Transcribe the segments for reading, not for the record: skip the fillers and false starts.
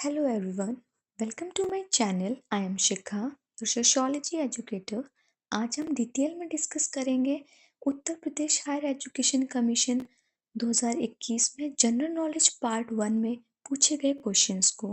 Hello everyone, welcome to my channel. I am Shikha, your sociology educator. आज हम detail में discuss करेंगे Uttar Pradesh higher education commission 2021 में general knowledge part 1 में पूछे गए क्वेश्चंस को।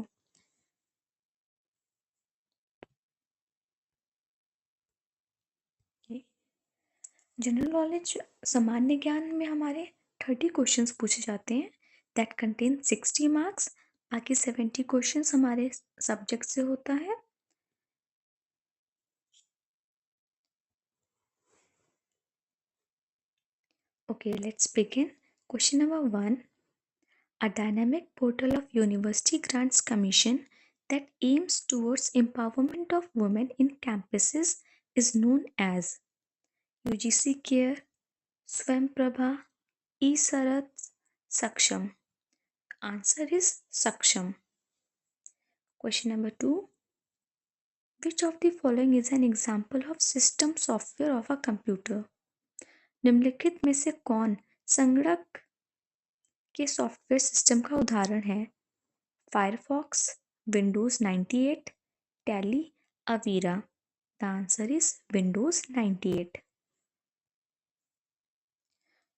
जनरल नॉलेज सामान्य ज्ञान में हमारे 30 क्वेश्चंस पूछे जाते हैं दैट कंटेन 60 मार्क्स। बाकी 70 क्वेश्चंस हमारे सब्जेक्ट से होता है। Okay, let's begin. Question number 1. A dynamic portal of University Grants Commission that aims towards empowerment of women in campuses is known as UGC Care, Swamprabha, eSarat, Saksham. Answer is Saksham. Question number 2. Which of the following is an example of system software of a computer? निम्नलिखित में से कौन संगणक के software system का उदाहरण है? Firefox, Windows 98, Tally, Avira. The answer is Windows 98.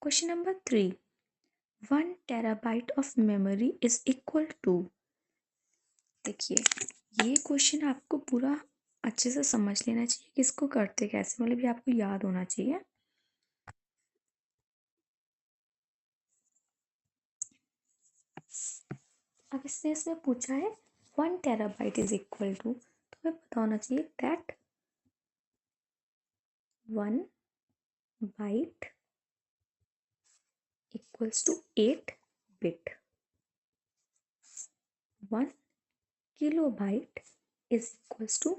Question number 3. 1 terabyte of memory is equal to. देखिए, ये क्वेश्चन आपको पूरा अच्छे से समझ लेना चाहिए कि इसको करते कैसे, मतलब ये आपको याद होना चाहिए. अब इसने इसमें पूछा है 1 टेराबाइट इज इक्वल टू, तो हमें पता होना चाहिए that 1 byte equals to 8 bit. 1 kilobyte is equals to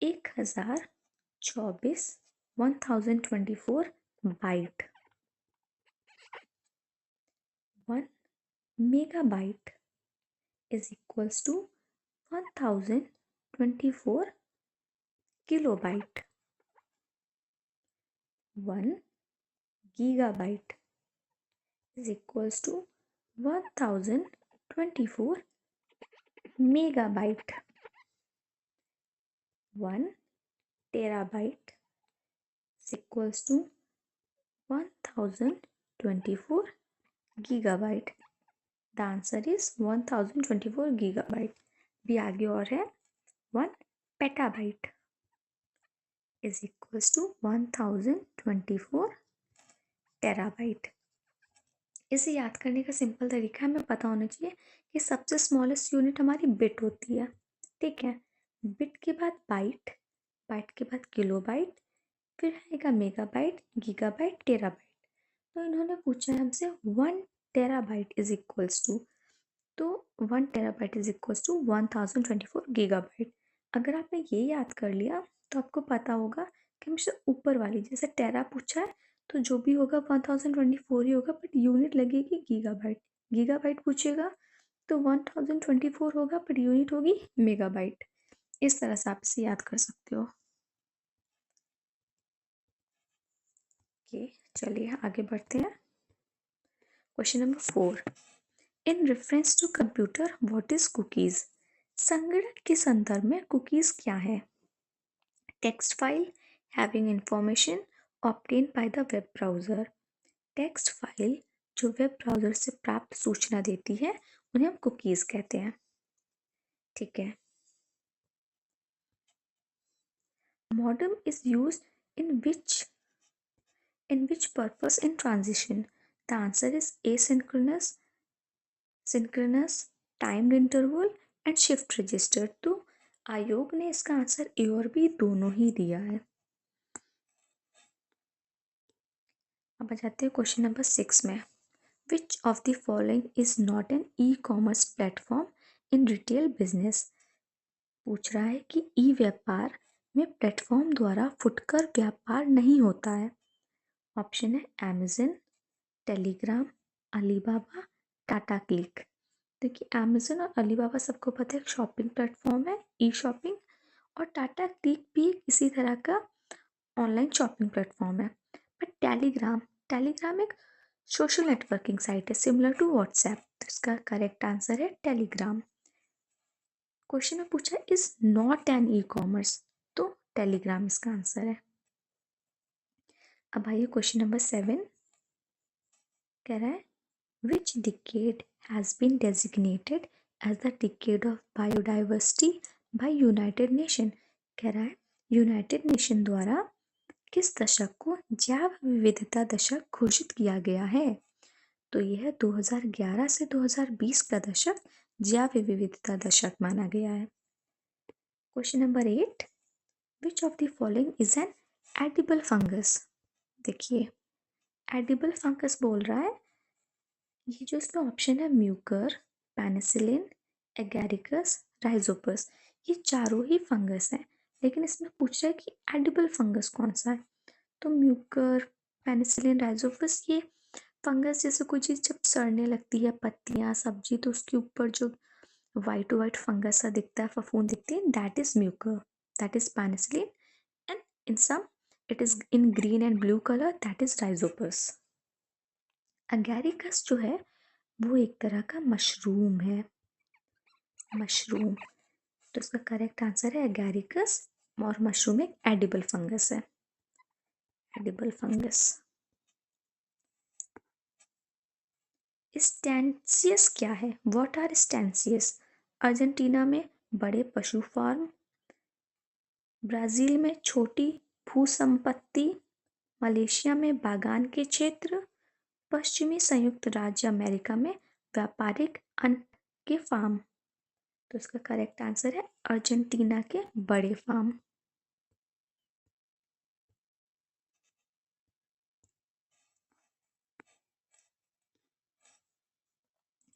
1024 byte. 1 megabyte is equals to 1024 kilobyte. 1 gigabyte is equals to 1024 megabyte. 1 terabyte is equals to 1024 gigabyte. The answer is 1024 gigabyte. भी आगे और है 1 petabyte is equals to 1024 terabyte. इसे याद करने का simple तरीका हमें पता होना चाहिए कि सबसे स्मॉलेस्ट यूनिट हमारी बिट होती है. ठीक है, बिट के बाद बाइट, बाइट के बाद किलोबाइट, फिर आएगा मेगाबाइट, गीगाबाइट, टेराबाइट. तो इन्होंने पूछा है हमसे 1 टेराबाइट इज इक्वल्स टू, तो 1 terabyte is equals to 1024 gigabyte. अगर आपने ये याद कर लिया तो आपको पता होगा कि हमसे ऊपर वाली जैसे टेरा पूछा है तो जो भी होगा 1024 ही होगा, बट यूनिट लगेगी गीगाबाइट. गीगाबाइट पूछेगा तो 1024 होगा, बट यूनिट होगी मेगाबाइट. इस तरह से आप इसे याद कर सकते हो. ओके, चलिए आगे बढ़ते हैं. Question number 4. In reference to computer what is cookies. संगणक के संदर्भ में कुकीज क्या है? Text file having information obtain by the web browser. Text file जो वेब ब्राउजर से प्राप्त सूचना देती है उन्हें हम कुकीज कहते हैं. ठीक है. Modem is used in which purpose in transition. The answer is asynchronous, synchronous, timed interval and shift register. तो आयोग ने इसका आंसर ए और बी दोनों ही दिया है. अब आ जाते हैं क्वेश्चन नंबर 6 में. Which of the following is not an e-commerce platform in retail business? पूछ रहा है कि ई व्यापार में प्लेटफॉर्म द्वारा फुटकर व्यापार नहीं होता है. ऑप्शन है Amazon, Telegram, Alibaba, Tata click. देखिए, अमेज़न और अलीबाबा सबको पता है एक शॉपिंग प्लेटफॉर्म है, ई शॉपिंग, और टाटा क्लिक भी इसी तरह का ऑनलाइन शॉपिंग प्लेटफॉर्म है. बट टेलीग्राम एक सोशल नेटवर्किंग साइट है सिमिलर टू व्हाट्सएप. तो इसका करेक्ट आंसर है टेलीग्राम. क्वेश्चन में पूछा is not an e commerce, तो टेलीग्राम इसका आंसर है। अब आइए क्वेश्चन नंबर 7, कह रहा है which decade has been designated as the decade of biodiversity by United Nation. कह रहा है यूनाइटेड नेशन द्वारा किस दशक को जैव विविधता दशक घोषित किया गया है। तो यह 2011 से 2020 का दशक जैव विविधता दशक माना गया है। Question number 8, which of the following is an edible fungus. देखिए एडिबल फंगस बोल रहा है, ये जो इसमें ऑप्शन है म्यूकर, पेनिसिलिन, एगैरिकस, राइजोपस, ये चारों ही फंगस हैं, लेकिन इसमें पूछ रहा है कि एडिबल फंगस कौन सा है। तो म्यूकर, पेनिसिलिन, राइजोपस ये फंगस जैसे कोई चीज़ जब सड़ने लगती है, पत्तियाँ, सब्जी, तो उसके ऊपर जो वाइट वाइट फंगस सा दिखता है, फफूंद दिखती है, that is mucor, that is penicillin, and in some it is in green and blue colour, that is rhizopus. Agaricus जो है वो एक तरह का मशरूम है, मशरूम, तो इसका करेक्ट आंसर है एगैरिकस, और मशरूम एक एडिबल फंगस है, एडिबल फंगस। स्टेंसियस क्या है, व्हाट आर स्टेंसियस। अर्जेंटीना में बड़े पशु फार्म, ब्राज़ील में छोटी भूसंपत्ति, मलेशिया में बागान के क्षेत्र, पश्चिमी संयुक्त राज्य अमेरिका में व्यापारिक अन्न के फार्म। तो इसका करेक्ट आंसर है अर्जेंटीना के बड़े farm.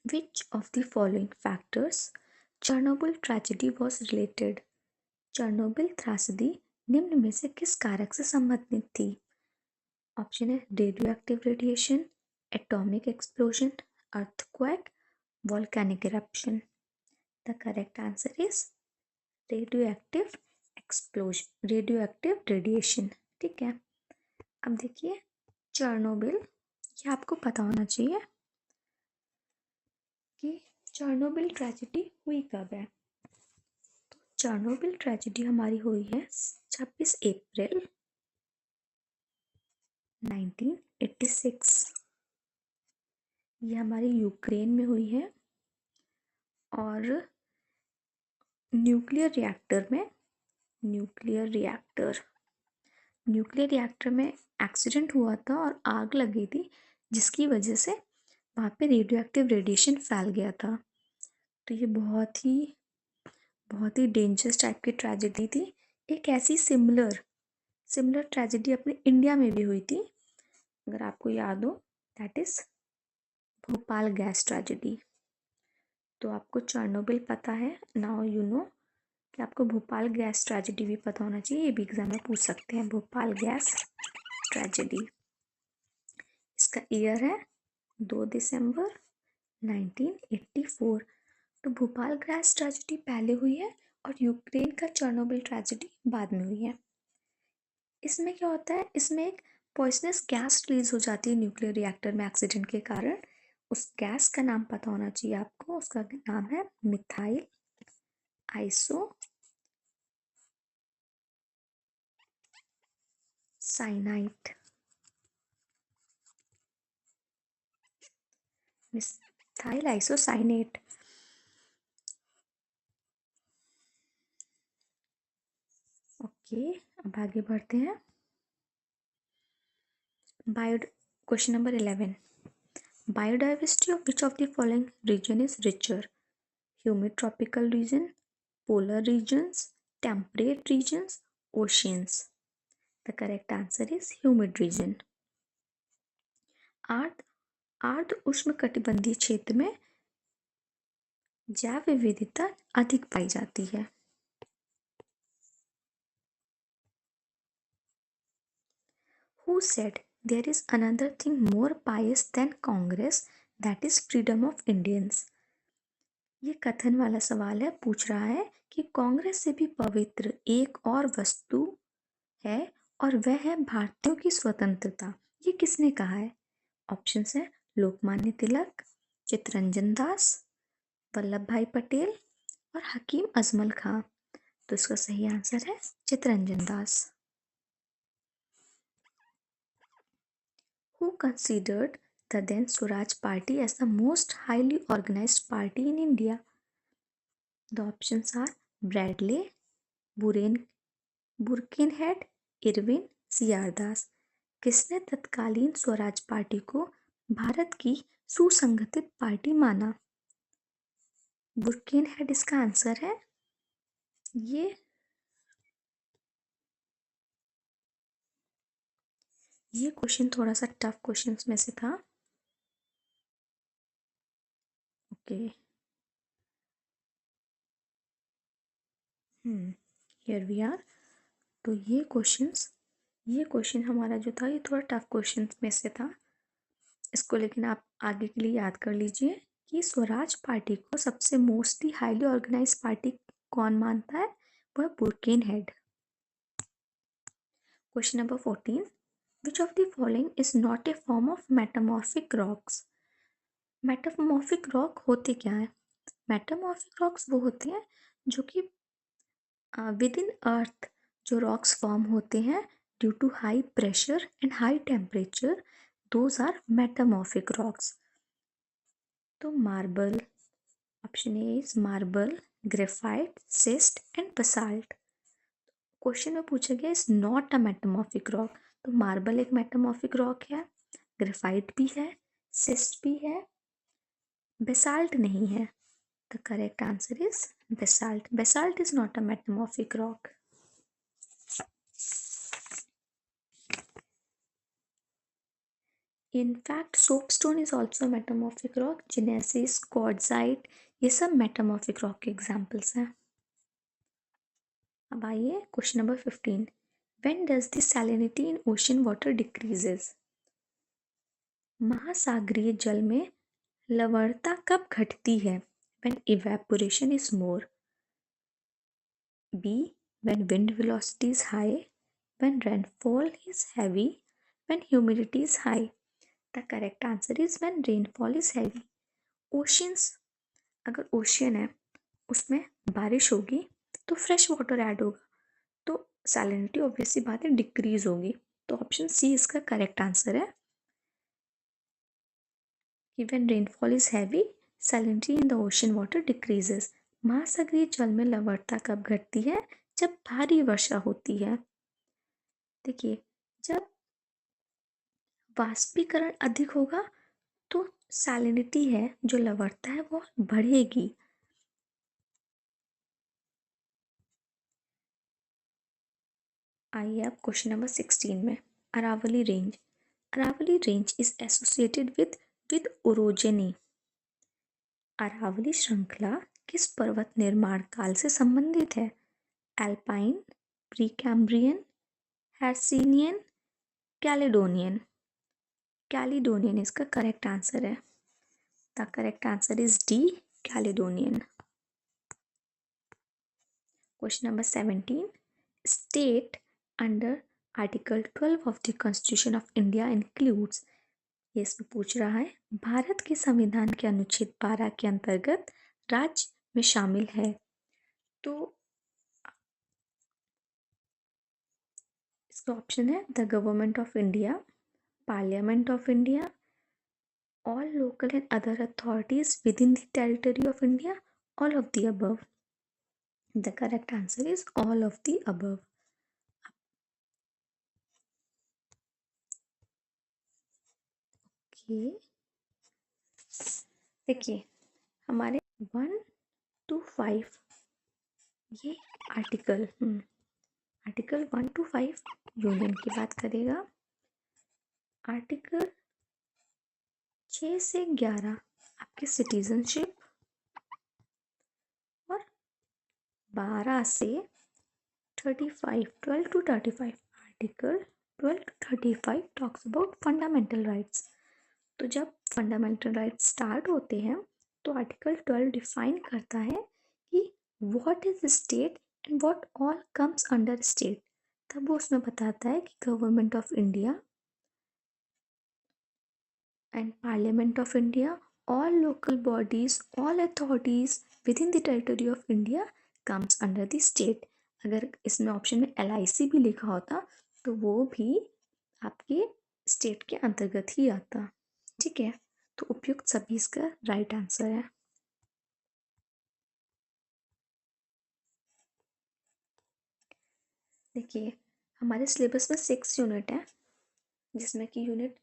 Which of the following factors Chernobyl tragedy was related? Chernobyl त्रासदी निम्न में से किस कारक से संबंधित थी। ऑप्शन है radio active radiation, atomic explosion, earthquake, volcanic eruption. The correct answer is radio active explosion, radio active radiation. ठीक है, अब देखिए चर्नोबिल, ये आपको पता होना चाहिए कि चर्नोबिल ट्रेजेडी हुई कब है। तो चर्नोबिल ट्रेजेडी हमारी हुई है 26 अप्रैल 1986। ये हमारी यूक्रेन में हुई है, और न्यूक्लियर रिएक्टर में एक्सीडेंट हुआ था और आग लगी थी, जिसकी वजह से वहाँ पे रेडियो एक्टिव रेडिएशन फैल गया था। तो ये बहुत ही डेंजरस टाइप की ट्रेजेडी थी। एक ऐसी सिमिलर ट्रेजेडी अपने इंडिया में भी हुई थी, अगर आपको याद हो, that is Bhopal gas tragedy. तो आपको चर्नोबिल पता है, नाउ यू नो कि आपको भोपाल गैस ट्रेजेडी भी पता होना चाहिए, ये भी एग्जाम में पूछ सकते हैं, भोपाल गैस ट्रेजेडी। इसका ईयर है 2 दिसंबर 1984। तो भोपाल गैस ट्रेजेडी पहले हुई है और यूक्रेन का चर्नोबिल ट्रेजेडी बाद में हुई है। इसमें क्या होता है, इसमें एक पॉइजनस गैस रिलीज हो जाती है न्यूक्लियर रिएक्टर में एक्सीडेंट के कारण। उस गैस का नाम पता होना चाहिए आपको, उसका नाम है methyl iso cyanide, methyl isocyanate. Okay, अब आगे बढ़ते हैं। Question number 11, biodiversity of which of the following region is richer. Humid tropical region, polar regions, temperate regions, oceans. The correct answer is humid region. आर्द्र उष्णकटिबंधीय क्षेत्र में जैव विविधता अधिक पाई जाती है। Who said there is another thing more pious than Congress, that is freedom of Indians? ये कथन वाला सवाल है, पूछ रहा है कि कांग्रेस से भी पवित्र एक और वस्तु है, और वह है भारतीयों की स्वतंत्रता। ये किसने कहा है। ऑप्शंस है लोकमान्य तिलक, चित्तरंजन दास, वल्लभ भाई पटेल, और हकीम अजमल खां। तो इसका सही आंसर है Chittaranjan Das. Who considered the then Swaraj Party as the most highly organized party in India? The options are Bradley, Burkinhead, Irwin, C.R. दास। किसने तत्कालीन स्वराज पार्टी को भारत की सुसंगठित पार्टी माना? बुरकेनहेड इसका आंसर है। ये क्वेश्चन थोड़ा सा टफ क्वेश्चंस में से था। Okay, here we are. तो ये क्वेश्चन हमारा जो था ये थोड़ा टफ क्वेश्चन में से था। इसको लेकिन आप आगे के लिए याद कर लीजिए कि स्वराज पार्टी को सबसे मोस्टली हाईली ऑर्गेनाइज पार्टी कौन मानता है? वह Birkenhead. Question number 14, which of the following is not a form of metamorphic rocks? Metamorphic rock होते क्या है? मेटामॉर्फिक रॉक्स वो होते हैं जो कि विद इन अर्थ जो रॉक्स फॉर्म होते हैं due to high pressure and high temperature, those are metamorphic rocks. तो marble, option A is marble, graphite, schist and basalt. Question में पूछा गया is not a metamorphic rock. तो मार्बल एक metamorphic rock है, graphite भी है, सिस्ट भी है, बेसाल्ट नहीं है। The correct answer is basalt. Basalt is not a metamorphic rock. In fact, soapstone is also a metamorphic rock. Genesis, quartzite, ये सब metamorphic rock के examples हैं। अब आइए question number 15, when does the salinity in ocean water decreases? महासागरीय जल में लवणता कब घटती है? when evaporation is more, b when wind velocity is high, when rainfall is heavy, when humidity is high. The correct answer is when rainfall is heavy. Oceans, अगर ocean है उसमें बारिश होगी तो फ्रेश वाटर ऐड होगा, तो salinity obviously बात है डिक्रीज होगी। तो ऑप्शन सी इसका करेक्ट आंसर है कि when rainfall is heavy salinity in the ocean water decreases. महासागरीय जल में लवणता कब घटती है? जब भारी वर्षा होती है। देखिए, जब वाष्पीकरण अधिक होगा तो सैलिनिटी है जो लवणता है वो बढ़ेगी। आइए अब क्वेश्चन नंबर 16 में, Aravalli range. Aravalli range is associated with orogeny. Aravalli श्रृंखला किस पर्वत निर्माण काल से संबंधित है? Alpine, Precambrian, Hercynian, Caledonian. Caledonian इसका करेक्ट आंसर है। The correct answer is D, Caledonian. Question number 17, state under article 12 of the constitution of India includes. ये इसमें पूछ रहा है भारत के संविधान के अनुच्छेद 12 के अंतर्गत राज्य में शामिल है। तो इसका ऑप्शन है the government of India, parliament of India, all local and other authorities within the territory of India, all of the above. The correct answer is all of the above. Okay. देखिए, हमारे 1 to 5 ये article 1 to 5 union की बात करेगा। Article 6 से 11 आपके citizenship, और 12 से 35, 12 to 35, article 12 to 35 talks about fundamental rights. तो जब फंडामेंटल राइट्स स्टार्ट होते हैं तो आर्टिकल 12 डिफाइन करता है कि what is state and what all comes under state. तब वो उसमें बताता है कि government of India and parliament of India, all local bodies, all authorities within the territory of India comes under the state. अगर इसमें ऑप्शन में LIC भी लिखा होता तो वो भी आपके स्टेट के अंतर्गत ही आता। ठीक है, तो उपयुक्त सभी इसका राइट आंसर है। देखिए, हमारे सिलेबस में 6 यूनिट है, जिसमें कि यूनिट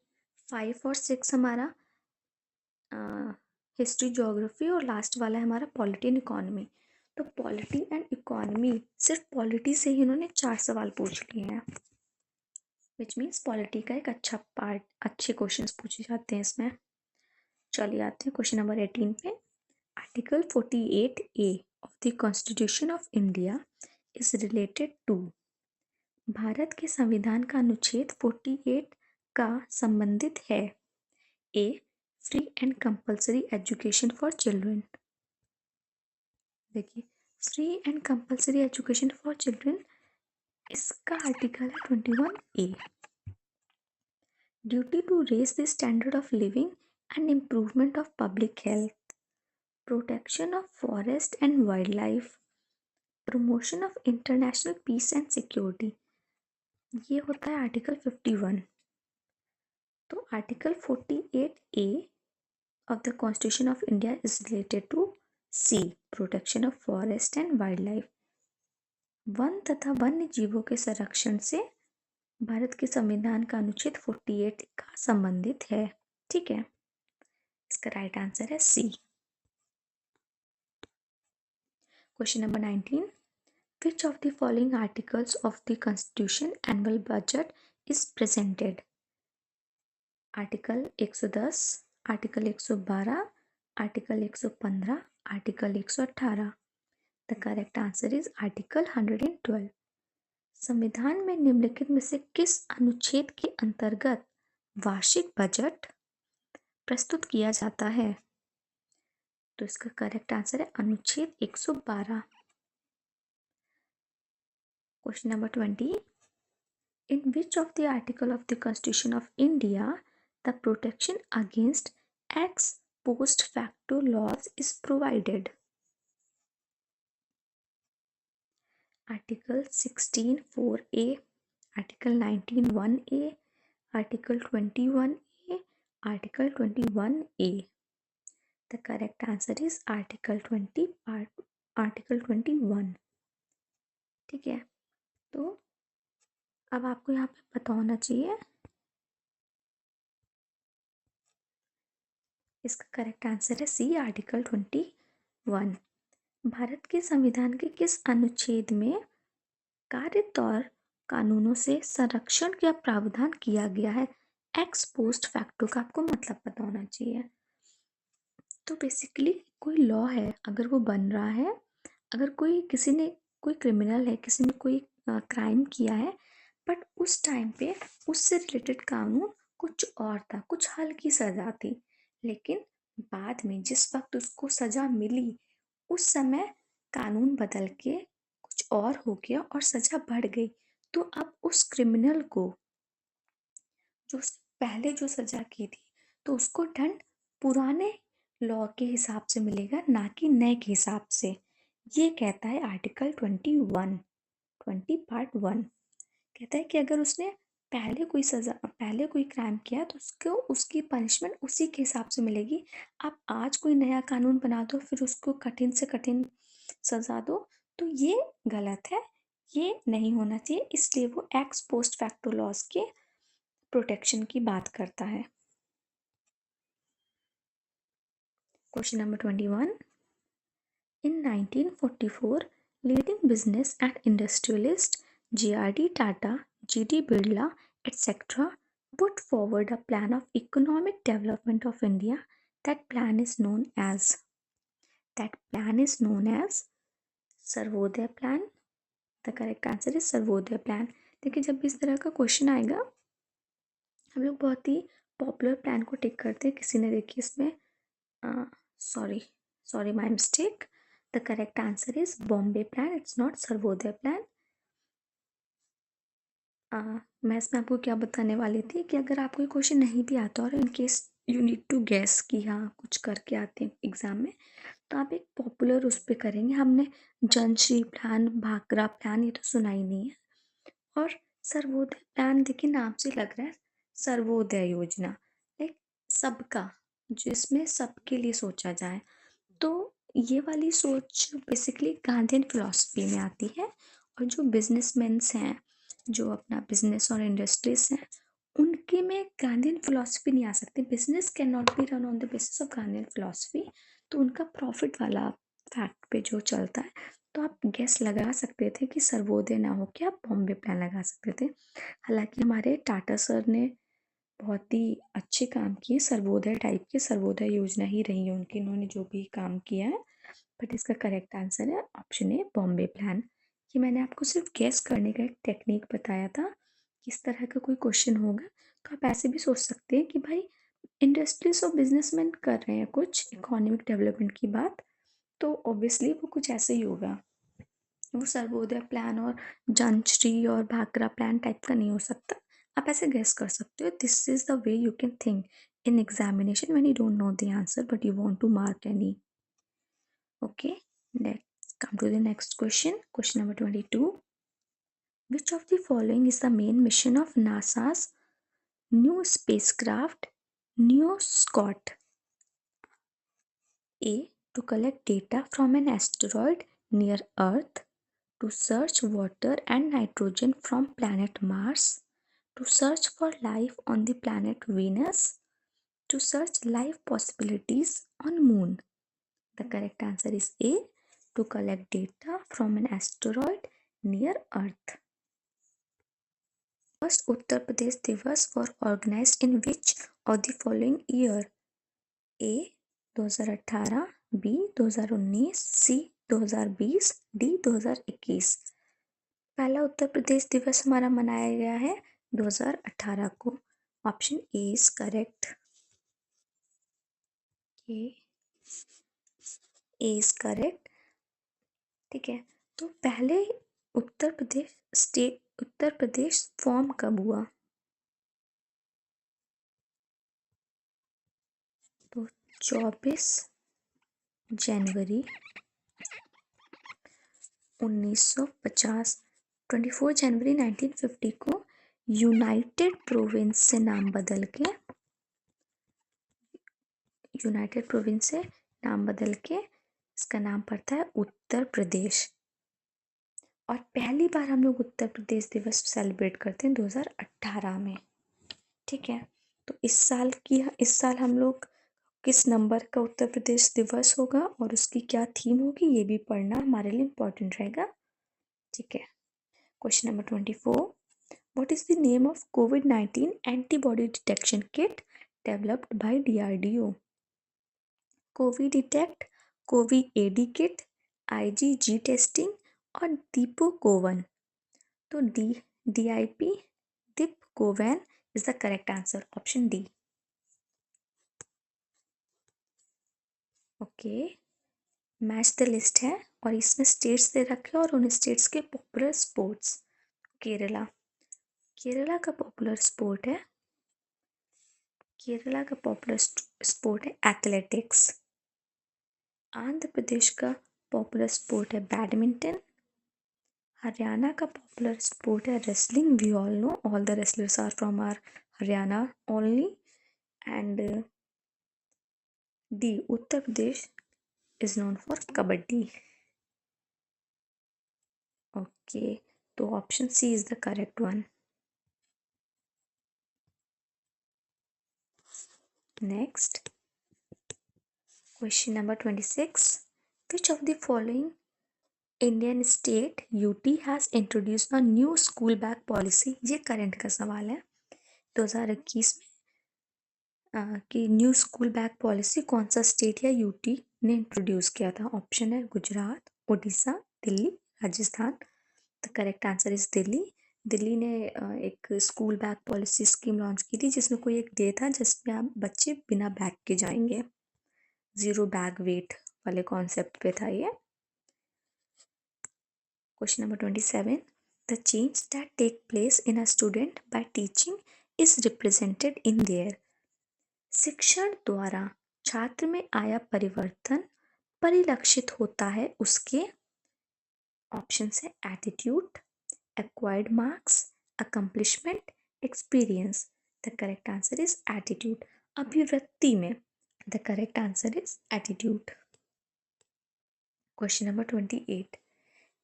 5 और 6 हमारा हिस्ट्री, ज्योग्राफी और लास्ट वाला है हमारा पॉलिटी एंड इकोनॉमी। तो पॉलिटी एंड इकोनॉमी, सिर्फ पॉलिटी से ही इन्होंने 4 सवाल पूछ लिए हैं, विच मीन्स पॉलिटी का एक अच्छा पार्ट, अच्छे क्वेश्चंस पूछे जाते हैं इसमें। चलिए आते हैं क्वेश्चन नंबर 18 पे। Article 48A of the constitution of India is related to. Bharat के संविधान का अनुच्छेद 48 का संबंधित है। A, free and compulsory education for children. देखिए, free and compulsory education for children, इसका आर्टिकल है 21A। Duty to raise the standard of living and improvement of public health, protection of forest and wildlife, promotion of international peace and security, ये होता है article 51। तो article 48A of the Constitution of India is related to C, protection of forest and wildlife, one तथा वन्य जीवों के संरक्षण से भारत के संविधान का अनुच्छेद 48 का संबंधित है। ठीक है, इसका राइट आंसर है C. Question number 19, which of the following articles of the Constitution annual budget is presented? Article 110, article 112, article 115, article 118। The correct answer is article 112। संविधान में निम्नलिखित में से किस अनुच्छेद के अंतर्गत वार्षिक बजट प्रस्तुत किया जाता है? तो इसका करेक्ट आंसर है अनुच्छेद 112। Question number 20, in which of the article of the constitution of India the protection against ex post facto laws is provided? Article 16(4)(a), article 19(1)(a), article 21(a), article 21(a). The correct answer is article 20 article 21। ठीक है, तो अब आपको यहाँ पे पता होना चाहिए इसका करेक्ट आंसर है सी, आर्टिकल 21। भारत के संविधान के किस अनुच्छेद में कारित और कानूनों से संरक्षण का प्रावधान किया गया है? एक्स पोस्ट फैक्टो का आपको मतलब पता होना चाहिए। तो बेसिकली कोई लॉ है, अगर वो बन रहा है, अगर किसी ने कोई क्रिमिनल है, किसी ने कोई क्राइम किया है, बट उस टाइम पे उससे रिलेटेड कानून कुछ और था, कुछ हल्की सज़ा थी, लेकिन बाद में जिस वक्त उसको सज़ा मिली उस समय कानून बदल के कुछ और हो गया और सज़ा बढ़ गई। तो अब उस क्रिमिनल को जो पहले जो सज़ा की थी तो उसको दंड पुराने लॉ के हिसाब से मिलेगा, ना कि नए के हिसाब से। ये कहता है आर्टिकल 20 पार्ट 1। कहता है कि अगर उसने पहले कोई क्राइम किया तो उसको उसकी पनिशमेंट उसी के हिसाब से मिलेगी। आप आज कोई नया कानून बना दो, फिर उसको कठिन से कठिन सज़ा दो, तो ये गलत है, ये नहीं होना चाहिए। इसलिए वो एक्स पोस्ट फैक्टो लॉज के प्रोटेक्शन की बात करता है। Question number 21, in 1944 leading business and industrialist J.R.D. Tata, G.D. Birla, etc. put forward a plan of economic development of India. That plan is known as Sarvodaya plan. The correct answer is Sarvodaya plan. देखिए, जब भी इस तरह का question आएगा हम लोग बहुत ही पॉपुलर प्लान को टिक करते हैं। किसी ने देखिए इसमें sorry my mistake, the correct answer is Bombay plan, it's not Sarvodaya plan. मैं इसमें आपको क्या बताने वाली थी कि अगर आपको क्वेश्चन नहीं भी आता और in case you need to guess कि हाँ कुछ करके आते हैं एग्ज़ाम में, तो आप एक पॉपुलर उस पे करेंगे। हमने जनश्री प्लान, भाकरा प्लान ये तो सुना ही नहीं है। और सर्वोदय प्लान देखिए नाम से लग रहा है सर्वोदय योजना, लाइक सबका, जिसमें सबके लिए सोचा जाए। तो ये वाली सोच बेसिकली गांधीयन फिलॉसफी में आती है। और जो बिजनेसमैन्स हैं, जो अपना बिजनेस और इंडस्ट्रीज हैं, उनके में गांधीयन फिलॉसफी नहीं आ सकती। Business can not be run on the basis of Gandhian philosophy. तो उनका प्रॉफिट वाला फैक्ट पे जो चलता है, तो आप गेस लगा सकते थे कि सर्वोदय ना हो के आप बॉम्बे प्लान लगा सकते थे। हालांकि हमारे टाटा सर ने बहुत ही अच्छे काम किए, सर्वोदय टाइप के, सर्वोदय योजना ही रही है उनकी, इन्होंने जो भी काम किया है। बट इसका करेक्ट आंसर है ऑप्शन ए, बॉम्बे प्लान। ये मैंने आपको सिर्फ गेस करने का एक टेक्निक बताया था, किस तरह का कोई क्वेश्चन होगा। तो आप ऐसे भी सोच सकते हैं कि भाई इंडस्ट्रीज और बिजनेसमैन कर रहे हैं कुछ इकोनॉमिक डेवलपमेंट की बात, तो ऑब्वियसली वो कुछ ऐसे ही होगा। वो सर्वोदय प्लान और जनश्री और भाकरा प्लान टाइप का नहीं हो सकता। आप ऐसे गेस कर सकते हो। This is the way you can think in examination when you don't know the answer but you want to mark any. Okay, let's come to the next question. Question number 22. Which of the following is the main mission of NASA's new spacecraft New Scott? A. To collect data from an asteroid near Earth, to search water and nitrogen from planet Mars, to search for life on the planet Venus, to search life possibilities on Moon. The correct answer is A. To collect data from an asteroid near Earth. First Uttar Pradesh Divas were organized in which of the following year? A 2018, B 2019, C 2020, D 2021। पहला उत्तर प्रदेश दिवस हमारा मनाया गया है 2018 को। Option A is correct. A is correct. ठीक है, तो पहले उत्तर प्रदेश फॉर्म कब हुआ? तो 24 जनवरी 1950। 24 जनवरी 1950 को यूनाइटेड प्रोविंस से नाम बदल के इसका नाम पड़ता है उत्तर प्रदेश। और पहली बार हम लोग उत्तर प्रदेश दिवस सेलिब्रेट करते हैं 2018 में। ठीक है, तो इस साल हम लोग किस नंबर का उत्तर प्रदेश दिवस होगा और उसकी क्या थीम होगी, ये भी पढ़ना हमारे लिए इम्पोर्टेंट रहेगा। ठीक है, question number 24। What is the name of COVID-19 antibody detection kit developed by DRDO? COVID Detect, COVID AD kit, IgG testing और दीपो कोवन। तो DIP दीप कोवन is the correct answer, option D. Okay, match the list है और इसमें states दे रखे और उन स्टेट्स के पॉपुलर स्पोर्ट्स। केरला, केरला का पॉपुलर स्पोर्ट है एथलेटिक्स। आंध्र प्रदेश का पॉपुलर स्पोर्ट है बैडमिंटन। हरियाणा का पॉपुलर स्पोर्ट है wrestling. We all know all the wrestlers are from are Haryana only. And D Uttar Pradesh is known for kabaddi. Okay, तो option C is the correct one. Next question number 26। Which of the following Indian state UT has introduce a new school bag policy? ये current का सवाल है 2021 में कि new school bag policy कौन सा state या यूटी ने इंट्रोड्यूस किया था? ऑप्शन है Gujarat, Orissa, Delhi, Rajasthan. The correct answer is Delhi. Delhi ने एक school bag policy scheme launch की थी, जिसमें कोई एक डे था जिसमें आप बच्चे बिना बैग के जाएंगे, ज़ीरो बैग वेट वाले कॉन्सेप्ट पे था ये। Question number 27. The change that take place in a student by teaching is represented in their शिक्षण द्वारा छात्र में आया परिवर्तन परिलक्षित होता है उसके ऑप्शन है attitude, acquired marks, accomplishment, experience. The correct answer is attitude. अभिवृत्ति में the correct answer is attitude. Question number 28.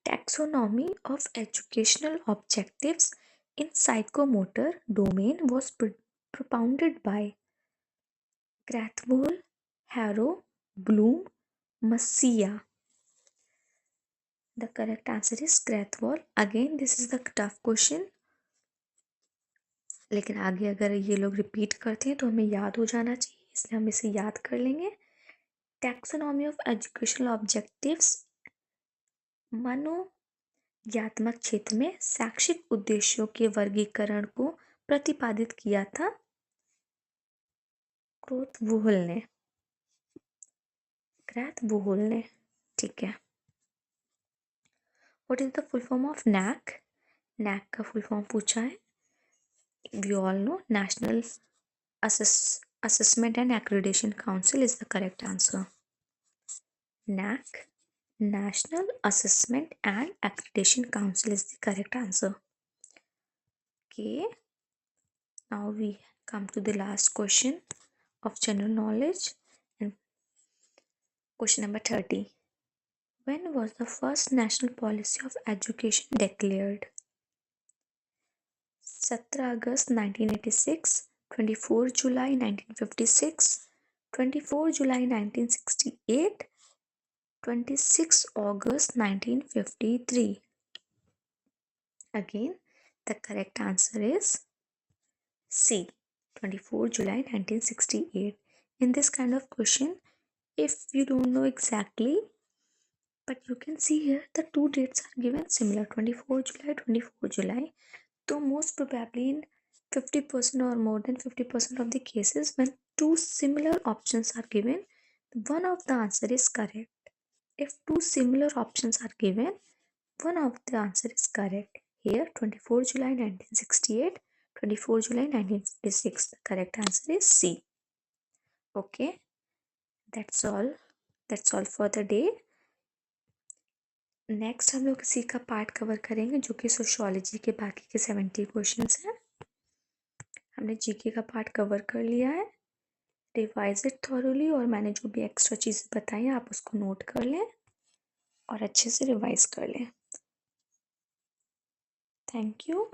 Taxonomy of educational objectives in psychomotor domain was propounded by Krathwohl, Harrow, Bloom, Massiah. The correct answer is Krathwohl. Again, this is the tough question. लेकिन आगे अगर ये लोग repeat करते हैं तो हमें याद हो जाना चाहिए, इसलिए हम इसे याद कर लेंगे. टैक्सोनॉमी ऑफ एजुकेशनल ऑब्जेक्टिव्स मनोज्ञात्मक क्षेत्र में शैक्षिक उद्देश्यों के वर्गीकरण को प्रतिपादित किया था क्रैथवोहल ने. ठीक है. What is the full form of NAAC? NAAC का फुल फॉर्म पूछा है. We all know national Assessment and Accreditation Council is the correct answer. NAC, National Assessment and Accreditation Council is the correct answer. Okay, now we come to the last question of general knowledge. And question number 30. When was the first national policy of education declared? 17 August 1986, 24 July 1956, 24 July 1968, 26 August 1953. Again, the correct answer is C, 24 July 1968. In this kind of question, if you don't know exactly, but you can see here the two dates are given similar, 24 July, 24 July. So most probably in 50% or more than 50% of the cases, when two similar options are given, one of the answer is correct. If two similar options are given, one of the answer is correct. Here 24 July 1968, 24 July 1956. The correct answer is C. Okay, that's all for the day. Next हम लोग इसी का part cover करेंगे जो कि sociology के बाकी के 70 क्वेश्चंस हैं. हमने जीके का पार्ट कवर कर लिया है. रिवाइज इट थॉरोली और मैंने जो भी एक्स्ट्रा चीज़ें बताई आप उसको नोट कर लें और अच्छे से रिवाइज कर लें. Thank you.